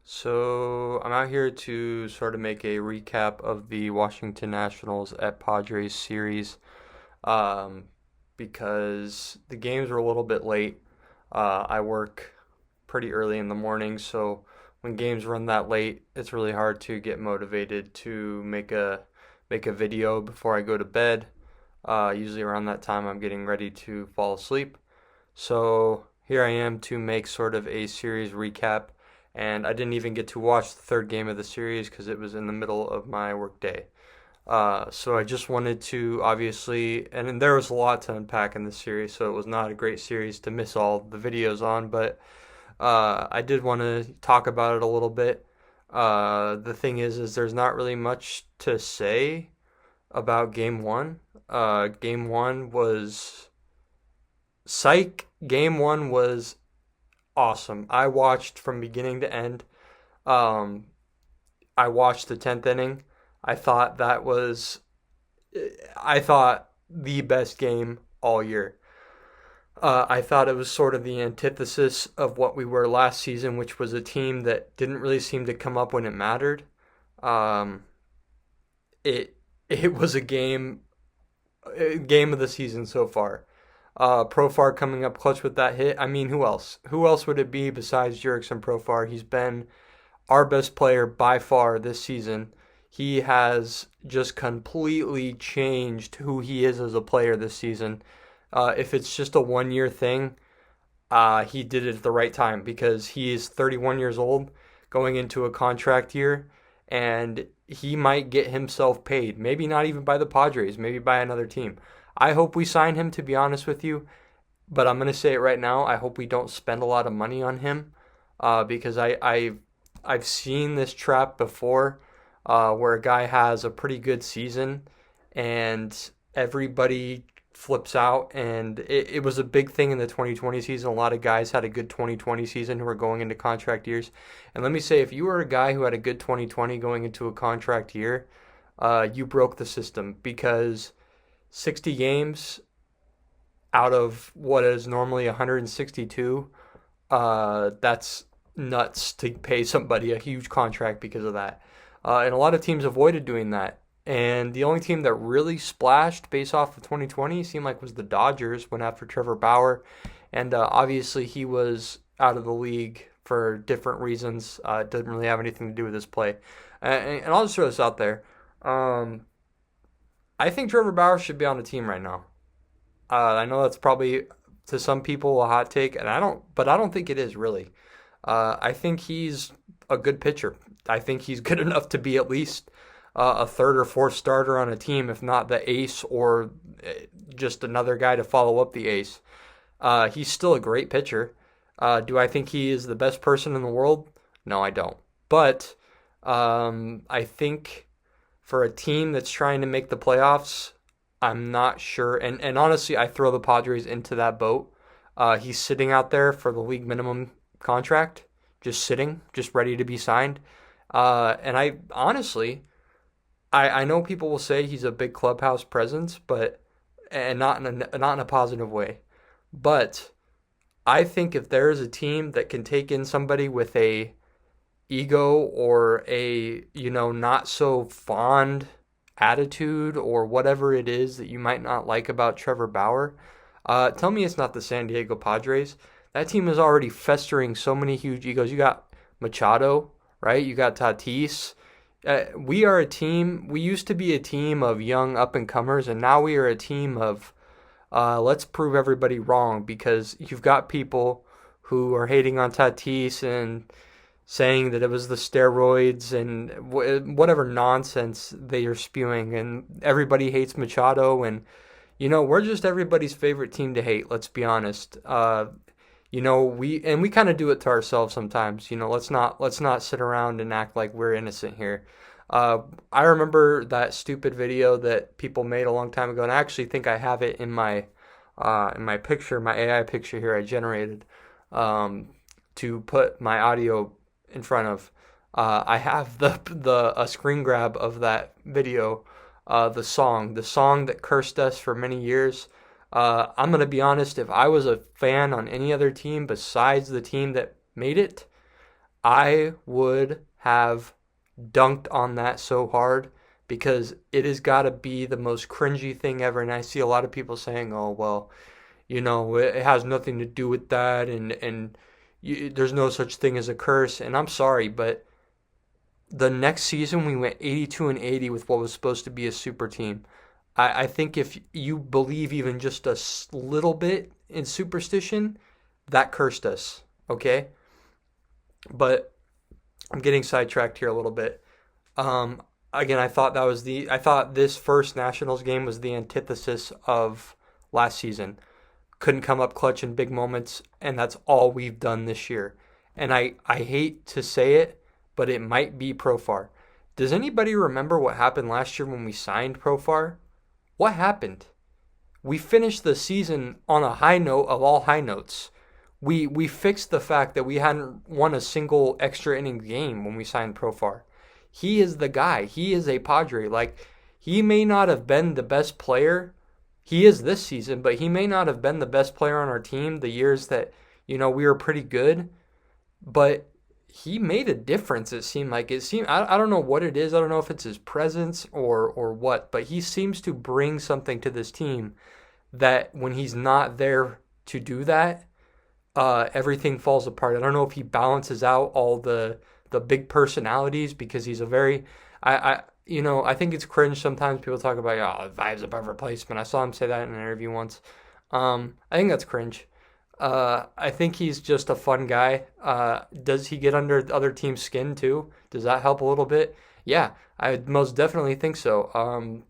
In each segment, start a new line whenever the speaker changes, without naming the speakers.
So I'm out here to sort of make a recap of the Washington Nationals at Padres series, um, because the games were a little bit late. I work pretty early in the morning, so when games run that late, it's really hard to get motivated to make a video before I go to bed. Usually around that time, I'm getting ready to fall asleep. So here I am to make sort of a series recap, and I didn't even get to watch the third game of the series because it was in the middle of my workday. So I just wanted to obviously, and then there was a lot to unpack in this series, so it was not a great series to miss all the videos on, but I did want to talk about it a little bit. The thing is there's not really much to say about game one. Game one was psych. Game one was awesome. I watched from beginning to end. Um, I watched the 10th inning. I thought that was, I thought the best game all year. I thought it was sort of the antithesis of what we were last season, which was a team that didn't really seem to come up when it mattered. Um, it it was a game of the season so far. Profar coming up clutch with that hit. I mean, who else? Who else would it be besides Jurickson Profar? He's been our best player by far this season. He has just completely changed who he is as a player this season. If it's just a 1 year thing, he did it at the right time because he is 31 years old going into a contract year, and he might get himself paid. Maybe not even by the Padres, maybe by another team. I hope we sign him, to be honest with you, but I'm going to say it right now. I hope we don't spend a lot of money on him because I've seen this trap before where a guy has a pretty good season and everybody flips out. And it was a big thing in the 2020 season. A lot of guys had a good 2020 season who are going into contract years. And let me say, if you were a guy who had a good 2020 going into a contract year, you broke the system because 60 games out of what is normally 162, that's nuts to pay somebody a huge contract because of that. And a lot of teams avoided doing that. And the only team that really splashed based off of 2020 seemed like was the Dodgers, went after Trevor Bauer. And obviously he was out of the league for different reasons. It doesn't really have anything to do with his play. And I'll just throw this out there. Um, I think Trevor Bauer should be on the team right now. I know that's probably to some people a hot take, and I don't think it is really. I think he's a good pitcher. I think he's good enough to be at least a third or fourth starter on a team, if not the ace or just another guy to follow up the ace. He's still a great pitcher. Do I think he is the best person in the world? No, I don't. But I think for a team that's trying to make the playoffs, I'm not sure. And honestly, I throw the Padres into that boat. He's sitting out there for the league minimum contract, just sitting, just ready to be signed. And I honestly, I know people will say he's a big clubhouse presence, but and not in a positive way. But I think if there is a team that can take in somebody with a ego or a not so fond attitude or whatever it is that you might not like about Trevor Bauer, tell me it's not the San Diego Padres. That team is already festering so many huge egos. You got Machado, right? You got Tatis. We are a team. We used to be a team of young up and comers, and now we are a team of let's prove everybody wrong because you've got people who are hating on Tatis and saying that it was the steroids and whatever nonsense they are spewing, and everybody hates Machado, and we're just everybody's favorite team to hate. Let's be honest. We kind of do it to ourselves sometimes. Let's not sit around and act like we're innocent here. I remember that stupid video that people made a long time ago, and I actually think I have it in my picture, my AI picture here I generated to put my audio in front of. I have the a screen grab of that video, the song that cursed us for many years. I'm gonna be honest. If I was a fan on any other team besides the team that made it, I would have dunked on that so hard because it has got to be the most cringy thing ever. And I see a lot of people saying, "Oh, well, it has nothing to do with that, and there's no such thing as a curse." And I'm sorry, but the next season we went 82-80 with what was supposed to be a super team. I think if you believe even just a little bit in superstition, that cursed us. Okay, but I'm getting sidetracked here a little bit. Again, I thought this first Nationals game was the antithesis of last season. Couldn't come up clutch in big moments, and that's all we've done this year. And I hate to say it, but it might be Profar. Does anybody remember what happened last year when we signed Profar? What happened? We finished the season on a high note of all high notes. We fixed the fact that we hadn't won a single extra inning game when we signed Profar. He is the guy. He is a Padre. Like, he may not have been the best player. He is this season, but he may not have been the best player on our team the years that, we were pretty good. But he made a difference, it seemed like. I don't know what it is. I don't know if it's his presence or what, but he seems to bring something to this team that when he's not there to do that, everything falls apart. I don't know if he balances out all the big personalities because he's a very I think it's cringe sometimes people talk about vibes above replacement. I saw him say that in an interview once. I think that's cringe. I think he's just a fun guy. Does he get under other teams' skin too? Does that help a little bit? Yeah, I most definitely think so.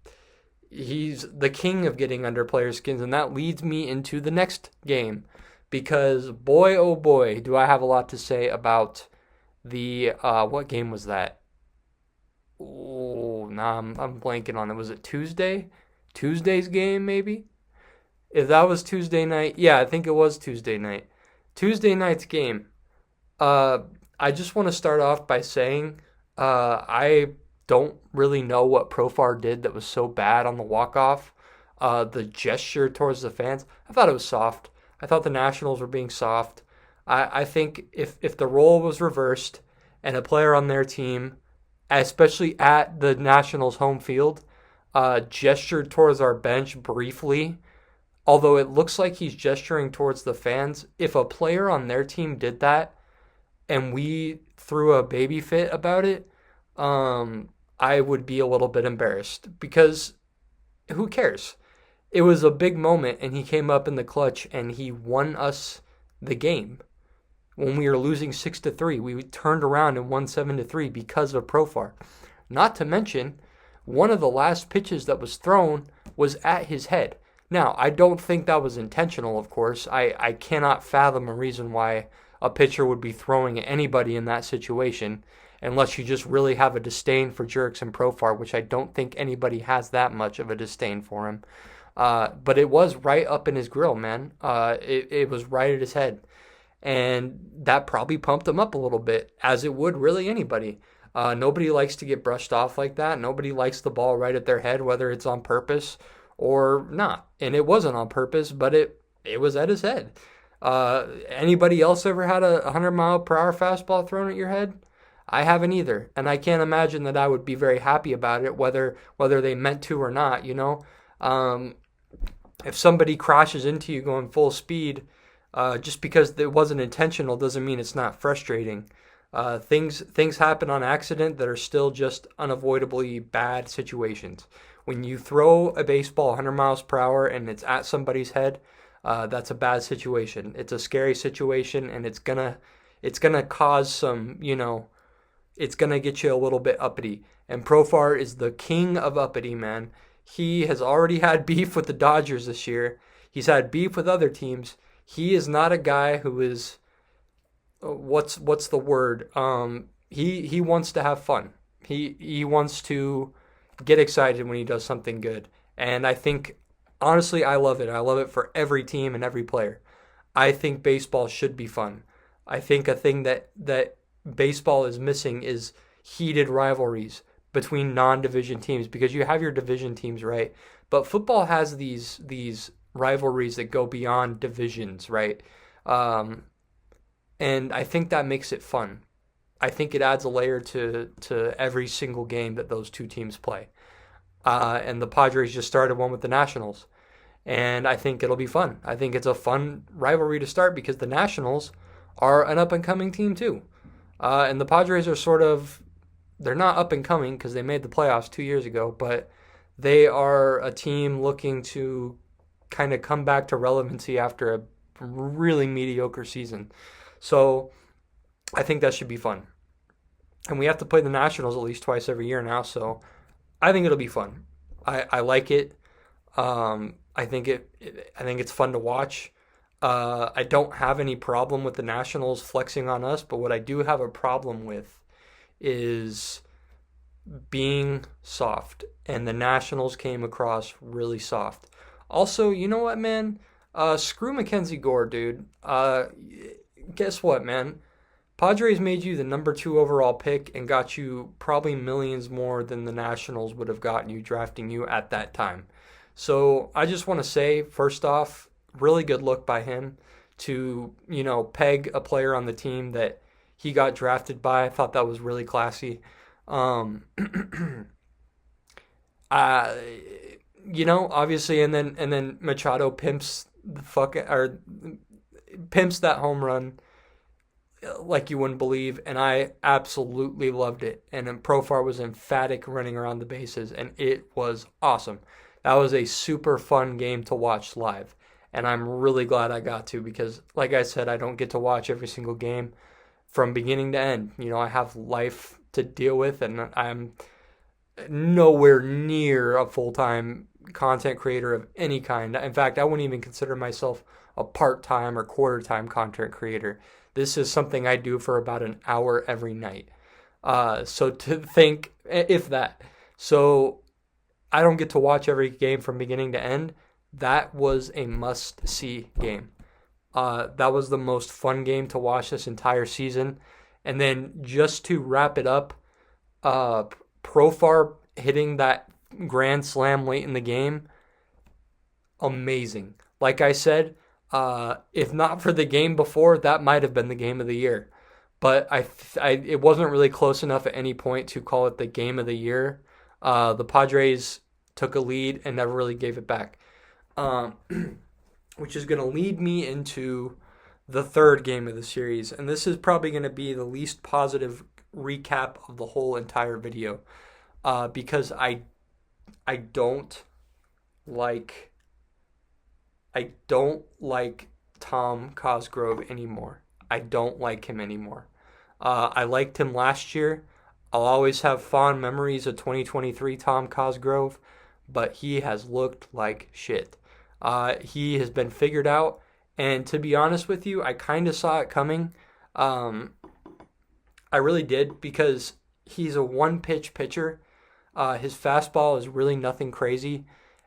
He's the king of getting under players' skins, and that leads me into the next game because boy, oh boy, do I have a lot to say about the what game was that? Oh, nah, I'm blanking on it. Was it Tuesday? Tuesday's game, maybe? If that was Tuesday night, yeah, I think it was Tuesday night. Tuesday night's game. Uh, I just want to start off by saying I don't really know what Profar did that was so bad on the walk-off. The gesture towards the fans, I thought it was soft. I thought the Nationals were being soft. I think if the role was reversed and a player on their team, especially at the Nationals home field, gestured towards our bench briefly, although it looks like he's gesturing towards the fans, if a player on their team did that and we threw a baby fit about it, I would be a little bit embarrassed because who cares? It was a big moment and he came up in the clutch and he won us the game. When we were losing 6-3, we turned around and won 7-3 because of Profar. Not to mention, one of the last pitches that was thrown was at his head. Now, I don't think that was intentional, of course. I cannot fathom a reason why a pitcher would be throwing at anybody in that situation unless you just really have a disdain for Jurickson Profar, which I don't think anybody has that much of a disdain for him. But it was right up in his grill, man. It was right at his head. And that probably pumped him up a little bit, as it would really anybody. Nobody likes to get brushed off like that. Nobody likes the ball right at their head, whether it's on purpose or not. And it wasn't on purpose, but it was at his head. Anybody else ever had a 100-mile-per-hour fastball thrown at your head? I haven't either, and I can't imagine that I would be very happy about it, whether they meant to or not. If somebody crashes into you going full speed, just because it wasn't intentional doesn't mean it's not frustrating. Things happen on accident that are still just unavoidably bad situations. When you throw a baseball 100 miles per hour and it's at somebody's head, that's a bad situation. It's a scary situation, and it's gonna cause some, it's gonna get you a little bit uppity. And Profar is the king of uppity, man. He has already had beef with the Dodgers this year. He's had beef with other teams. He is not a guy who is what's the word? He wants to have fun. He wants to get excited when he does something good. And I think honestly I love it. I love it for every team and every player. I think baseball should be fun. I think a thing that baseball is missing is heated rivalries between non-division teams, because you have your division teams, right? But football has these rivalries that go beyond divisions, right? And I think that makes it fun. I think it adds a layer to every single game that those two teams play. And the Padres just started one with the Nationals, and I think it'll be fun. I think it's a fun rivalry to start because the Nationals are an up and coming team too, and the Padres are sort of they're not up and coming because they made the playoffs 2 years ago, but they are a team looking to kind of come back to relevancy after a really mediocre season. So I think that should be fun. And we have to play the Nationals at least twice every year now, so I think it'll be fun. I like it. I think it's fun to watch. I don't have any problem with the Nationals flexing on us, but what I do have a problem with is being soft, and the Nationals came across really soft. Also, you know what, man? Screw Mackenzie Gore, dude. Guess what, man? Padres made you the number 2 overall pick and got you probably millions more than the Nationals would have gotten you drafting you at that time. So I just want to say, first off, really good look by him to, peg a player on the team that he got drafted by. I thought that was really classy. Um, uh, obviously, and then Machado pimps that home run like you wouldn't believe, and I absolutely loved it. And then Profar was emphatic running around the bases, and it was awesome. That was a super fun game to watch live, and I'm really glad I got to because, like I said, I don't get to watch every single game from beginning to end. I have life to deal with, and I'm nowhere near a full-time content creator of any kind. In fact, I wouldn't even consider myself a part-time or quarter-time content creator. This is something I do for about an hour every night. So to think, if that. So I don't get to watch every game from beginning to end. That was a must-see game. That was the most fun game to watch this entire season. And then just to wrap it up, Profar hitting that grand slam late in the game, amazing. Like I said, if not for the game before, that might have been the game of the year. But it wasn't really close enough at any point to call it the game of the year. The Padres took a lead and never really gave it back, which is going to lead me into the third game of the series. And this is probably going to be the least positive recap of the whole entire video, because I don't like Tom Cosgrove anymore. I don't like him anymore. I liked him last year. I'll always have fond memories of 2023 Tom Cosgrove, but he has looked like shit. He has been figured out, and to be honest with you, I kind of saw it coming. I really did, because he's a one-pitch pitcher. His fastball is really nothing crazy,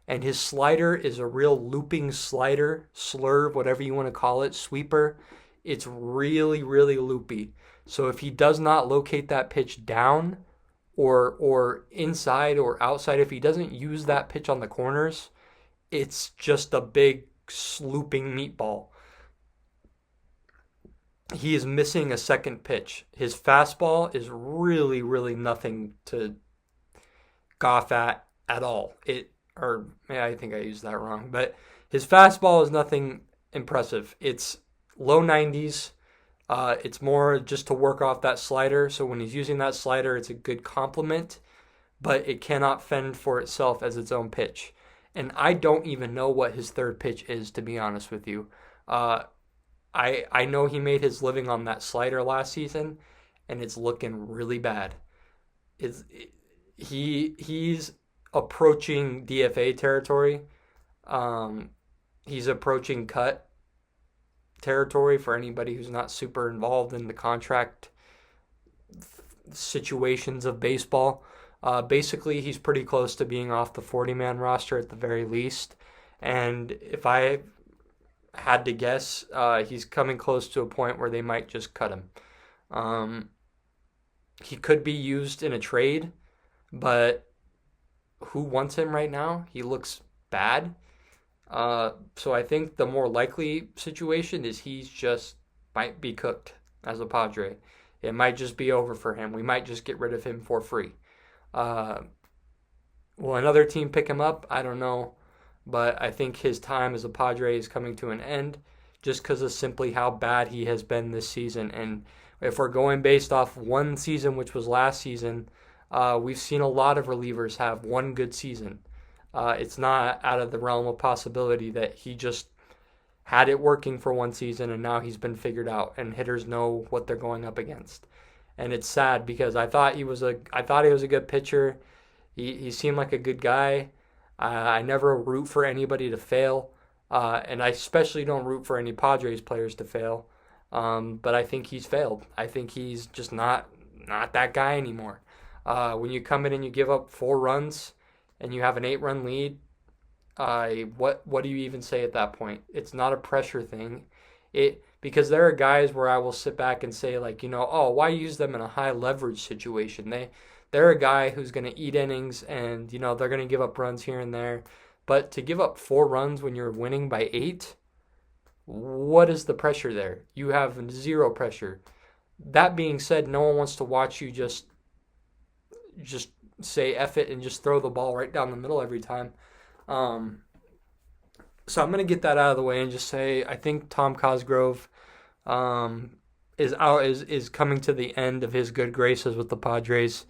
and his slider is a real looping slider, slurve, whatever you want to call it, sweeper. It's really, really loopy. So if he does not locate that pitch down or inside or outside, if he doesn't use that pitch on the corners, it's just a big slooping meatball. He is missing a second pitch. His fastball is really, really nothing to scoff at all. I think I used that wrong, but his fastball is nothing impressive. It's low 90s. It's more just to work off that slider. So when he's using that slider, it's a good complement, but it cannot fend for itself as its own pitch. And I don't even know what his third pitch is, to be honest with you. I know he made his living on that slider last season, and it's looking really bad. He's approaching DFA territory. He's approaching cut territory for anybody who's not super involved in the contract situations of baseball. Basically, he's pretty close to being off the 40-man roster at the very least. And if I had to guess, he's coming close to a point where they might just cut him. He could be used in a trade, but who wants him right now? He looks bad. So I think the more likely situation is he's just might be cooked as a Padre. It might just be over for him. We might just get rid of him for free. Uh, will another team pick him up? I don't know. But I think his time as a Padre is coming to an end just because of simply how bad he has been this season. And if we're going based off one season, which was last season, we've seen a lot of relievers have one good season. It's not out of the realm of possibility that he just had it working for one season and now he's been figured out and hitters know what they're going up against. And it's sad because I thought he was a good pitcher. He seemed like a good guy. I never root for anybody to fail, and I especially don't root for any Padres players to fail. But I think he's failed. I think he's just not that guy anymore. When you come in and you give up 4 runs and you have an 8-run lead, what do you even say at that point? It's not a pressure thing. Because there are guys where I will sit back and say like, oh, why use them in a high leverage situation? They're a guy who's going to eat innings and they're going to give up runs here and there. But to give up 4 runs when you're winning by 8, what is the pressure there? You have zero pressure. That being said, no one wants to watch you just say F it and just throw the ball right down the middle every time. So I'm going to get that out of the way and just say I think Tom Cosgrove is coming to the end of his good graces with the Padres.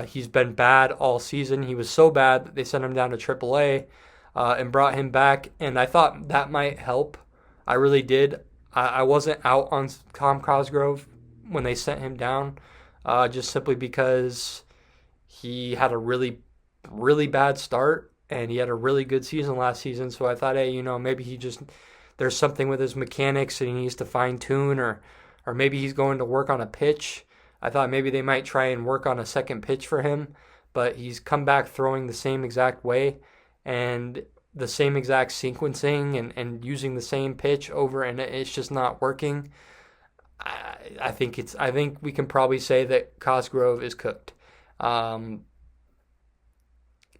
He's been bad all season. He was so bad that they sent him down to AAA and brought him back, and I thought that might help. I really did. I wasn't out on Tom Cosgrove when they sent him down, just simply because he had a really, really bad start, and he had a really good season last season. So I thought, hey, maybe there's something with his mechanics that he needs to fine tune, or maybe he's going to work on a pitch. I thought maybe they might try and work on a second pitch for him, but he's come back throwing the same exact way and the same exact sequencing and using the same pitch over, and it's just not working. I think we can probably say that Cosgrove is cooked,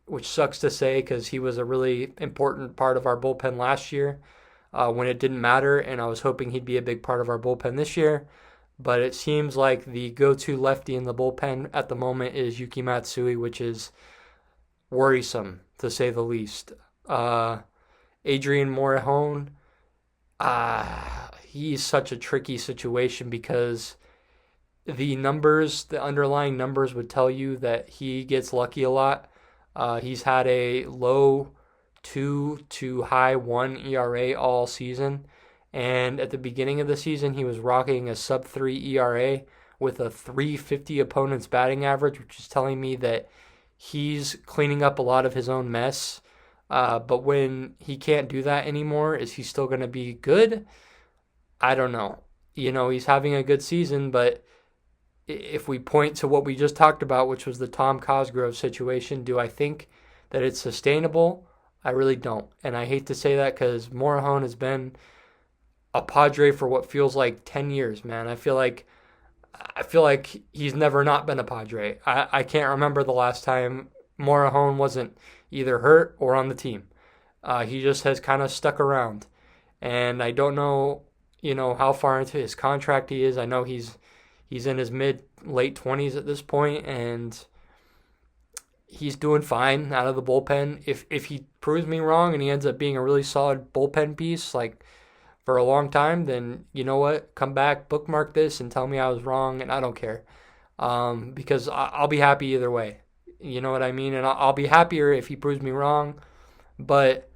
which sucks to say because he was a really important part of our bullpen last year when it didn't matter, and I was hoping he'd be a big part of our bullpen this year. But it seems like the go-to lefty in the bullpen at the moment is Yuki Matsui, which is worrisome, to say the least. Adrian Morejon, he's such a tricky situation because the underlying numbers would tell you that he gets lucky a lot. He's had a low 2 to high 1 ERA all season. And at the beginning of the season, he was rocking a sub-3 ERA with a 350 opponent's batting average, which is telling me that he's cleaning up a lot of his own mess. But when he can't do that anymore, is he still going to be good? I don't know. He's having a good season, but if we point to what we just talked about, which was the Tom Cosgrove situation, do I think that it's sustainable? I really don't. And I hate to say that because Morejon has been a Padre for what feels like 10 years, man. I feel like he's never not been a Padre. I can't remember the last time Morejon wasn't either hurt or on the team. He just has kind of stuck around. And I don't know, how far into his contract he is. I know he's in his late 20s at this point, and he's doing fine out of the bullpen. If he proves me wrong and he ends up being a really solid bullpen piece, like for a long time, then you know what? Come back, bookmark this, and tell me I was wrong, and I don't care. Because I'll be happy either way. You know what I mean? And I'll be happier if he proves me wrong, but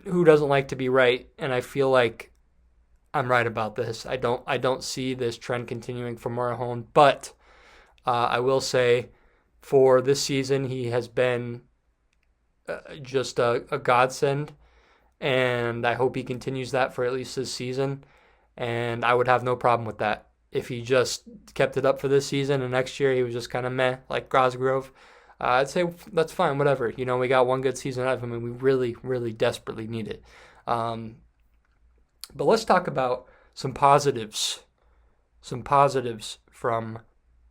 who doesn't like to be right? And I feel like I'm right about this. I don't see this trend continuing for Morejon, but I will say for this season, he has been just a godsend. And I hope he continues that for at least this season. And I would have no problem with that. If he just kept it up for this season and next year he was just kind of meh, like Cosgrove, I'd say that's fine, whatever. We got one good season out of him and we really, really desperately need it. But let's talk about some positives. Some positives from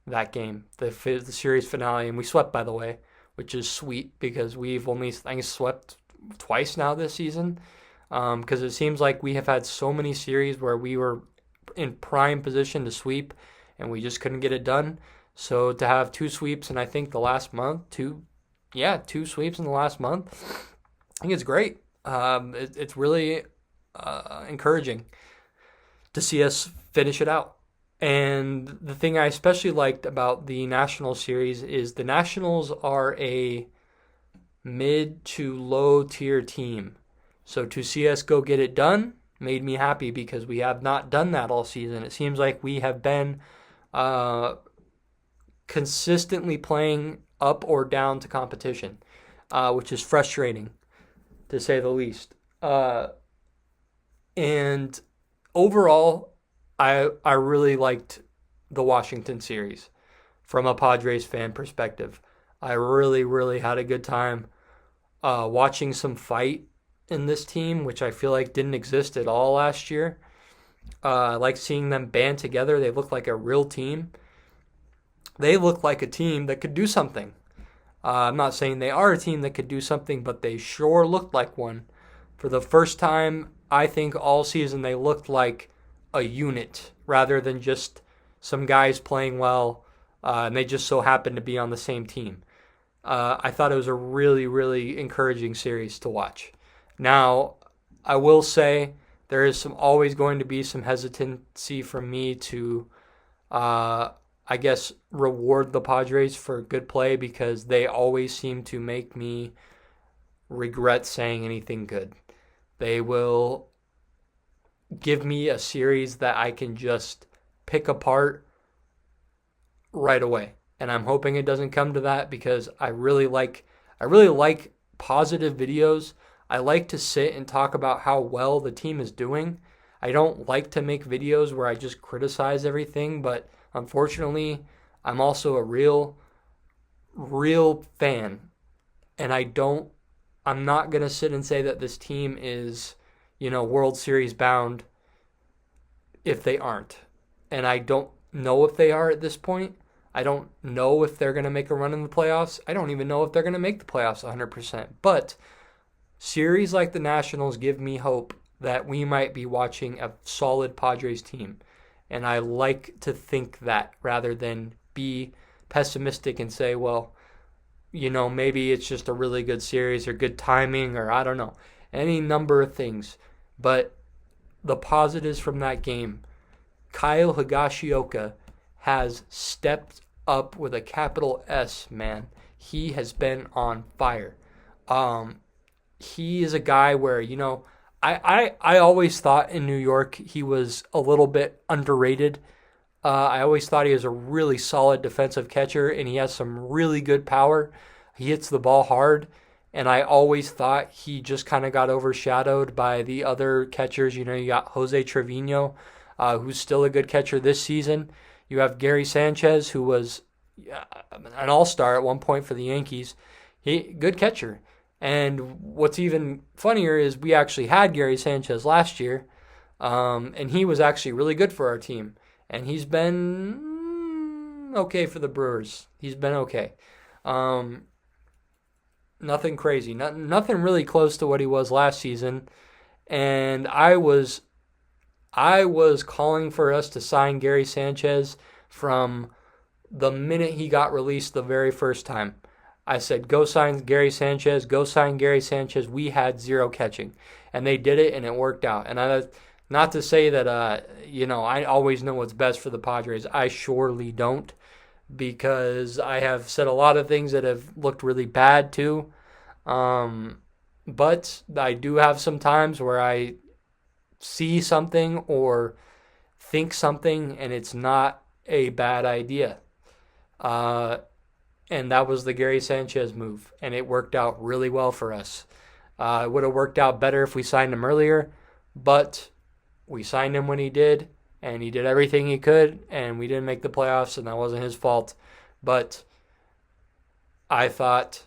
that game, the series finale. And we swept, by the way, which is sweet because we've only, I think, swept twice now this season, because it seems like we have had so many series where we were in prime position to sweep, and we just couldn't get it done. So to have two sweeps in I think the last month, two sweeps in the last month, I think it's great. It's really encouraging to see us finish it out. And the thing I especially liked about the National Series is the Nationals are a mid to low tier team. So to see us go get it done made me happy because we have not done that all season. It seems like we have been consistently playing up or down to competition, which is frustrating to say the least. And overall, I really liked the Washington series from a Padres fan perspective. I really, really had a good time watching some fight in this team, which I feel like didn't exist at all last year. I like seeing them band together. They look like a real team. They look like a team that could do something. I'm not saying they are a team that could do something, but they sure looked like one. For the first time, I think all season they looked like a unit rather than just some guys playing well and they just so happened to be on the same team. I thought it was a really, really encouraging series to watch. Now, I will say there is always going to be some hesitancy from me to, I guess, reward the Padres for good play because they always seem to make me regret saying anything good. They will give me a series that I can just pick apart right away. And I'm hoping it doesn't come to that because I really like positive videos. I like to sit and talk about how well the team is doing. I don't like to make videos where I just criticize everything, but unfortunately, I'm also a real fan. And I'm not going to sit and say that this team is, World Series bound if they aren't. And I don't know if they are at this point. I don't know if they're going to make a run in the playoffs. I don't even know if they're going to make the playoffs 100%. But series like the Nationals give me hope that we might be watching a solid Padres team. And I like to think that rather than be pessimistic and say, well, maybe it's just a really good series or good timing or I don't know, any number of things. But the positives from that game, Kyle Higashioka has stepped up with a capital S, man. He has been on fire. He is a guy where, I always thought in New York he was a little bit underrated. I always thought he was a really solid defensive catcher, and he has some really good power. He hits the ball hard, and I always thought he just kind of got overshadowed by the other catchers. You got Jose Trevino, who's still a good catcher this season. You have Gary Sanchez, who was an all-star at one point for the Yankees. Good catcher. And what's even funnier is we actually had Gary Sanchez last year, and he was actually really good for our team. And he's been okay for the Brewers. He's been okay. Nothing crazy. Nothing really close to what he was last season. And I was calling for us to sign Gary Sanchez from the minute he got released the very first time. I said, go sign Gary Sanchez, go sign Gary Sanchez. We had zero catching. And they did it, and it worked out. And not to say that, I always know what's best for the Padres. I surely don't, because I have said a lot of things that have looked really bad too. But I do have some times where I see something or think something, and it's not a bad idea. And that was the Gary Sanchez move, and it worked out really well for us. It would have worked out better if we signed him earlier, but we signed him when he did, and he did everything he could, and we didn't make the playoffs, and that wasn't his fault. But I thought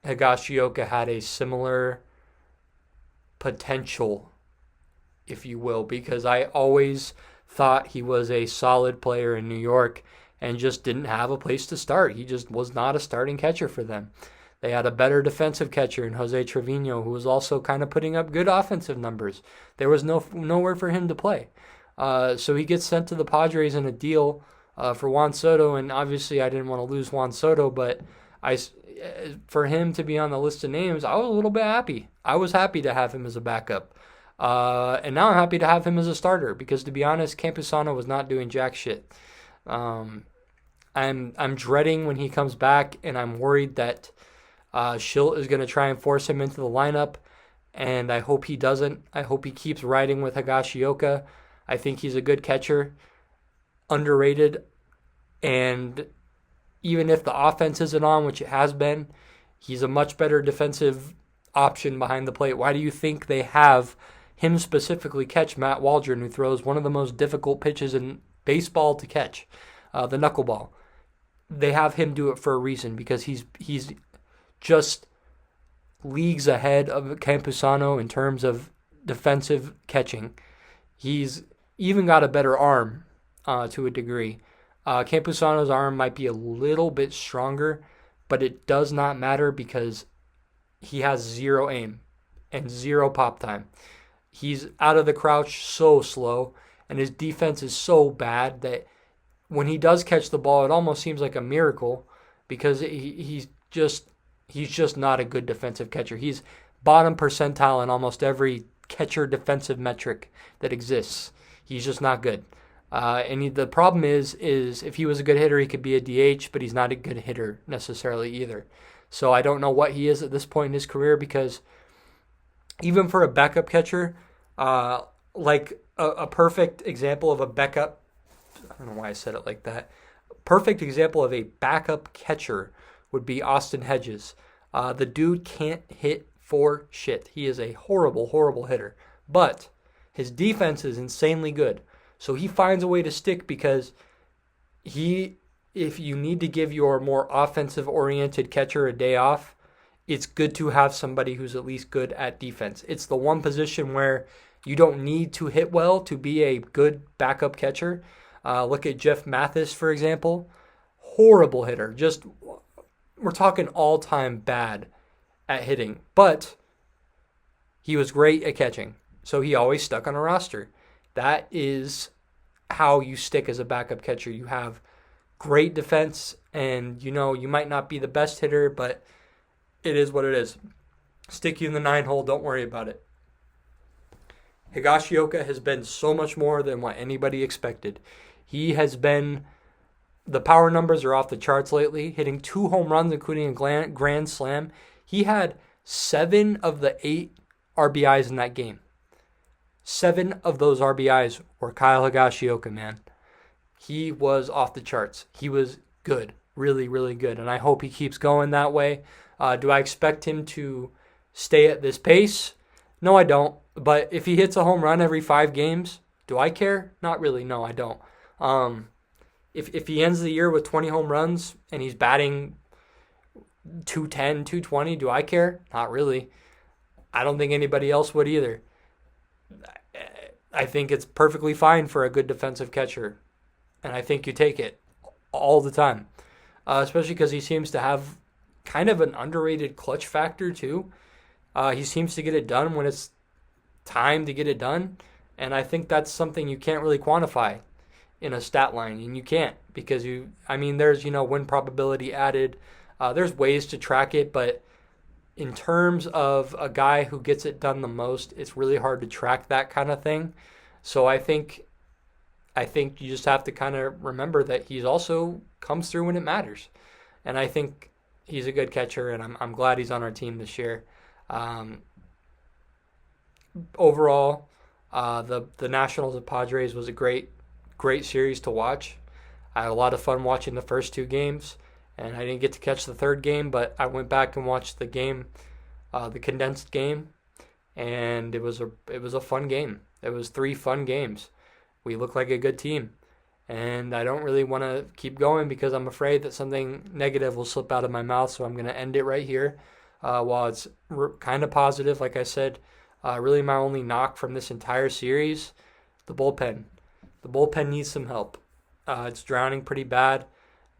Higashioka had a similar potential, if you will, because I always thought he was a solid player in New York and just didn't have a place to start. He just was not a starting catcher for them. They had a better defensive catcher in Jose Trevino, who was also kind of putting up good offensive numbers. There was nowhere for him to play. So he gets sent to the Padres in a deal for Juan Soto, and obviously I didn't want to lose Juan Soto, but for him to be on the list of names, I was a little bit happy. I was happy to have him as a backup. And now I'm happy to have him as a starter because, to be honest, Campusano was not doing jack shit. I'm dreading when he comes back, and I'm worried that Schilt is going to try and force him into the lineup, and I hope he doesn't. I hope he keeps riding with Higashioka. I think he's a good catcher, underrated, and even if the offense isn't on, which it has been, he's a much better defensive option behind the plate. Why do you think they have him specifically catch Matt Waldron, who throws one of the most difficult pitches in baseball to catch, the knuckleball? They have him do it for a reason, because he's just leagues ahead of Campusano in terms of defensive catching. He's even got a better arm to a degree. Campusano's arm might be a little bit stronger, but it does not matter because he has zero aim and zero pop time. He's out of the crouch so slow, and his defense is so bad that when he does catch the ball, it almost seems like a miracle because he's just not a good defensive catcher. He's bottom percentile in almost every catcher defensive metric that exists. He's just not good. The problem is if he was a good hitter, he could be a DH, but he's not a good hitter necessarily either. So I don't know what he is at this point in his career, because even for a backup catcher, like a perfect example of a backup, I don't know why I said it like that. Perfect example of a backup catcher would be Austin Hedges. The dude can't hit for shit. He is a horrible, horrible hitter. But his defense is insanely good. So he finds a way to stick because if you need to give your more offensive-oriented catcher a day off, it's good to have somebody who's at least good at defense. It's the one position where you don't need to hit well to be a good backup catcher. Look at Jeff Mathis, for example. Horrible hitter. We're talking all-time bad at hitting. But he was great at catching. So he always stuck on a roster. That is how you stick as a backup catcher. You have great defense, and you might not be the best hitter, but it is what it is. Stick you in the 9-hole, don't worry about it. Higashioka has been so much more than what anybody expected. The power numbers are off the charts lately, hitting 2 home runs, including a grand slam. He had 7 of the 8 RBIs in that game. 7 of those RBIs were Kyle Higashioka, man. He was off the charts. He was good, really, really good, and I hope he keeps going that way. Do I expect him to stay at this pace? No, I don't. But if he hits a home run every 5 games, do I care? Not really. No, I don't. If he ends the year with 20 home runs and he's batting 210, 220, do I care? Not really. I don't think anybody else would either. I think it's perfectly fine for a good defensive catcher, and I think you take it all the time, especially because he seems to have kind of an underrated clutch factor too. He seems to get it done when it's time to get it done, and I think that's something you can't really quantify in a stat line, and you can't because there's win probability added. There's ways to track it, but in terms of a guy who gets it done the most, it's really hard to track that kind of thing. So I think you just have to kind of remember that he's also comes through when it matters. And I think he's a good catcher, and I'm glad he's on our team this year. Overall, the Nationals of Padres was a great series to watch. I had a lot of fun watching the first 2 games. And I didn't get to catch the 3rd game, but I went back and watched the game, the condensed game, and it was a fun game. It was 3 fun games. We look like a good team, and I don't really want to keep going because I'm afraid that something negative will slip out of my mouth, so I'm going to end it right here. While it's kind of positive, like I said, really my only knock from this entire series, the bullpen. The bullpen needs some help. It's drowning pretty bad.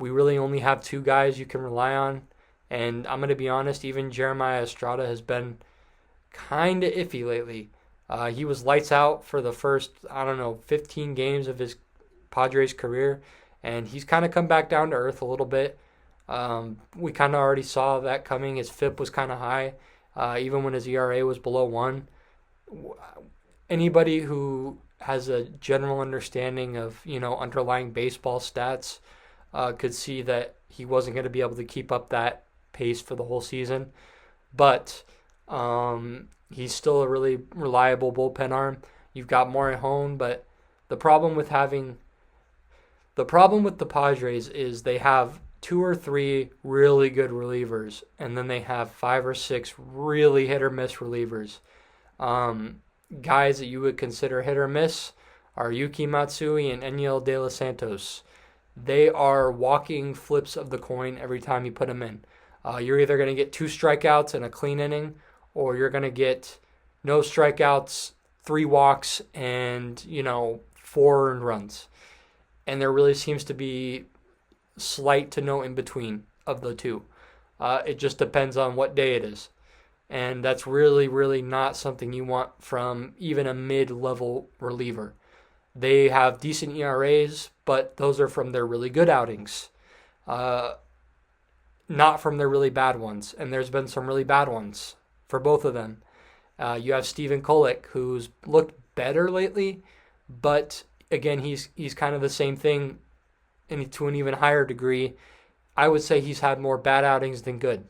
We really only have 2 guys you can rely on. And I'm going to be honest, even Jeremiah Estrada has been kind of iffy lately. He was lights out for the first, I don't know, 15 games of his Padres career, and he's kind of come back down to earth a little bit. We kind of already saw that coming. His FIP was kind of high, even when his ERA was below 1. Anybody who has a general understanding of, underlying baseball stats could see that he wasn't going to be able to keep up that pace for the whole season. But he's still a really reliable bullpen arm. You've got Morejon, but the problem with the Padres is they have 2 or 3 really good relievers, and then they have 5 or 6 really hit or miss relievers. Guys that you would consider hit or miss are Yuki Matsui and Enyel De Los Santos. They are walking flips of the coin every time you put them in. You're either going to get 2 strikeouts and a clean inning, or you're going to get no strikeouts, 3 walks, and 4 earned runs. And there really seems to be slight to no in between of the two. It just depends on what day it is. And that's really, really not something you want from even a mid-level reliever. They have decent ERAs, but those are from their really good outings, not from their really bad ones. And there's been some really bad ones for both of them. You have Steven Kolek, who's looked better lately, but again, he's kind of the same thing to an even higher degree. I would say he's had more bad outings than good,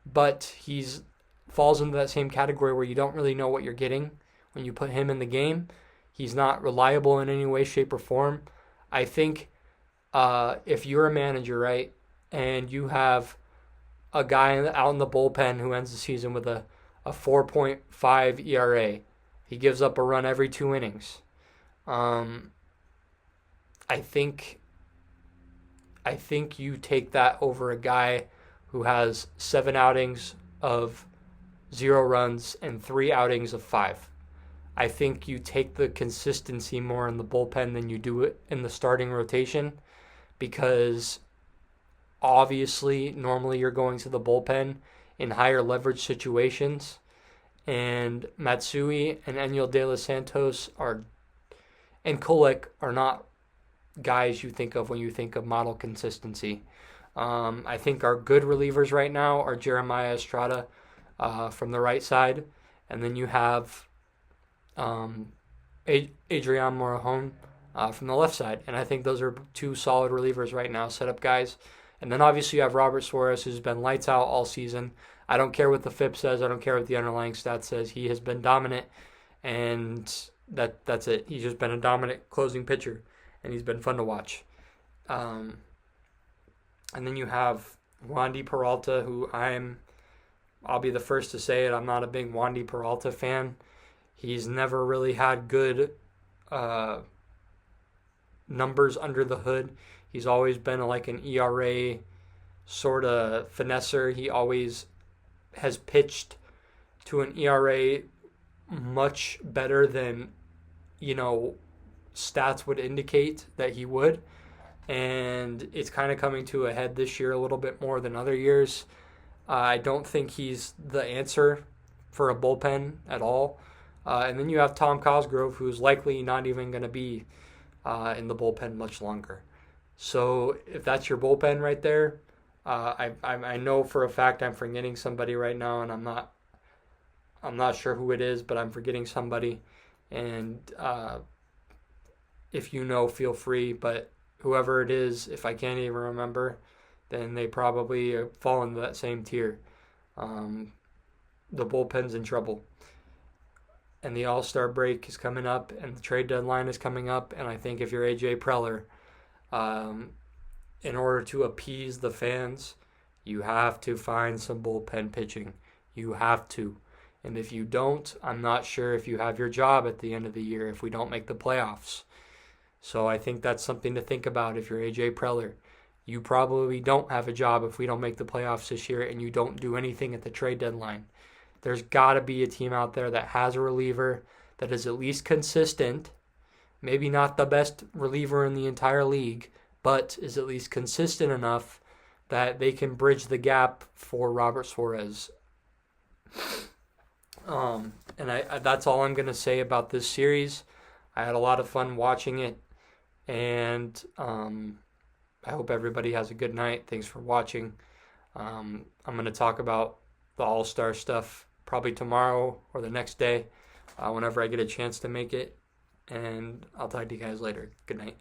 but he's falls into that same category where you don't really know what you're getting when you put him in the game. He's not reliable in any way, shape, or form. I think if you're a manager, right, and you have a guy out in the bullpen who ends the season with a 4.5 ERA, he gives up a run every 2 innings. I think you take that over a guy who has 7 outings of 0 runs and 3 outings of 5. I think you take the consistency more in the bullpen than you do it in the starting rotation, because obviously normally you're going to the bullpen in higher leverage situations, and Matsui and Enyel De Los Santos and Kolek are not guys you think of when you think of model consistency. I think our good relievers right now are Jeremiah Estrada from the right side, and then you have Adrian Morejon from the left side. And I think those are 2 solid relievers right now, setup guys. And then obviously you have Robert Suarez, who's been lights out all season. I don't care what the FIP says. I don't care what the underlying stat says. He has been dominant, and that's it. He's just been a dominant closing pitcher, and he's been fun to watch. And then you have Wandy Peralta, who I'll be the first to say it, I'm not a big Wandy Peralta fan. He's never really had good numbers under the hood. He's always been like an ERA sort of finesser. He always has pitched to an ERA much better than, stats would indicate that he would. And it's kind of coming to a head this year a little bit more than other years. I don't think he's the answer for a bullpen at all. And then you have Tom Cosgrove, who's likely not even going to be in the bullpen much longer. So if that's your bullpen right there, I know for a fact I'm forgetting somebody right now, and I'm not sure who it is, but I'm forgetting somebody. And if you know, feel free. But whoever it is, if I can't even remember, then they probably fall into that same tier. The bullpen's in trouble. And the All-Star break is coming up, and the trade deadline is coming up, and I think if you're A.J. Preller, in order to appease the fans, you have to find some bullpen pitching. You have to. And if you don't, I'm not sure if you have your job at the end of the year if we don't make the playoffs. So I think that's something to think about if you're A.J. Preller. You probably don't have a job if we don't make the playoffs this year and you don't do anything at the trade deadline. There's got to be a team out there that has a reliever that is at least consistent, maybe not the best reliever in the entire league, but is at least consistent enough that they can bridge the gap for Robert Suarez. And that's all I'm going to say about this series. I had a lot of fun watching it, and I hope everybody has a good night. Thanks for watching. I'm going to talk about the All Star stuff probably tomorrow or the next day, whenever I get a chance to make it. And I'll talk to you guys later. Good night.